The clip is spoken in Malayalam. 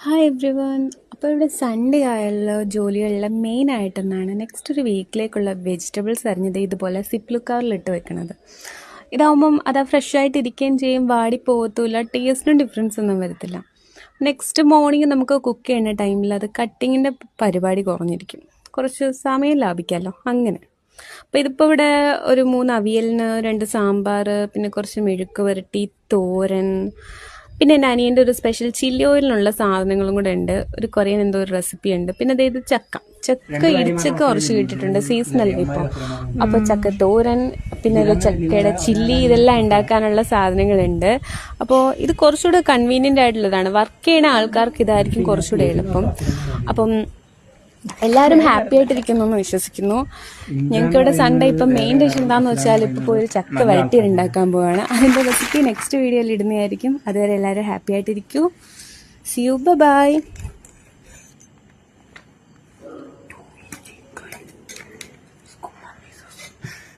Hi every one. അപ്പോൾ ഇവിടെ സൺഡേ ആയുള്ള ജോലികളിലെ മെയിനായിട്ടെന്നാണ് നെക്സ്റ്റ് ഒരു വീക്കിലേക്കുള്ള വെജിറ്റബിൾസ് അരിഞ്ഞത് ഇതുപോലെ സിപ്ലു കവറിലിട്ട് വെക്കണത്. ഇതാവുമ്പം അത് ഫ്രഷ് ആയിട്ട് ഇരിക്കുകയും ചെയ്യും, വാടി പോകത്തുമില്ല, ടേസ്റ്റിനും ഡിഫറൻസ് ഒന്നും വരത്തില്ല. നെക്സ്റ്റ് മോർണിംഗ് നമുക്ക് കുക്ക് ചെയ്യുന്ന ടൈമിൽ അത് കട്ടിങ്ങിൻ്റെ പരിപാടി കുറഞ്ഞിരിക്കും, കുറച്ച് സമയം ലാഭിക്കാമല്ലോ അങ്ങനെ. അപ്പോൾ ഇതിപ്പോൾ ഇവിടെ ഒരു 3 അവിയലിന്, 2 സാമ്പാർ, പിന്നെ കുറച്ച് മെഴുക്ക് പുരട്ടി, തോരൻ, പിന്നെ എൻ്റെ അനിയൻ്റെ ഒരു സ്പെഷ്യൽ ചില്ലി ഓയിലിനുള്ള സാധനങ്ങളും കൂടെ ഉണ്ട്. ഒരു കൊറിയൻ എന്തോ ഒരു റെസിപ്പി ഉണ്ട്. പിന്നെ അതായത് ചക്ക ഇടിച്ചക്ക കുറച്ച് കിട്ടിയിട്ടുണ്ട്, സീസണൽ ഇപ്പോൾ. അപ്പോൾ ചക്ക തോരൻ, പിന്നെ ഒരു ചക്കയുടെ ചില്ലി, ഇതെല്ലാം ഉണ്ടാക്കാനുള്ള സാധനങ്ങളുണ്ട്. അപ്പോൾ ഇത് കുറച്ചുകൂടെ കൺവീനിയൻ്റ് ആയിട്ടുള്ളതാണ്. വർക്ക് ചെയ്യുന്ന ആൾക്കാർക്ക് ഇതായിരിക്കും കുറച്ചുകൂടെ എളുപ്പം. അപ്പം എല്ലാവരും ഹാപ്പി ആയിട്ടിരിക്കുന്നു വിശ്വസിക്കുന്നു. ഞങ്ങൾക്ക് ഇവിടെ സൺഡേ ഇപ്പം മെയിൻ ഡിഷ് എന്താണെന്ന് വെച്ചാൽ ഇപ്പോൾ പോയി ഒരു ചക്ക വരട്ടി ഉണ്ടാക്കാൻ പോവാണ്. അതിൻ്റെ റെസിപ്പി നെക്സ്റ്റ് വീഡിയോയിൽ ഇടുന്നതായിരിക്കും. അതുവരെ എല്ലാവരും ഹാപ്പി ആയിട്ടിരിക്കൂ. See you, by.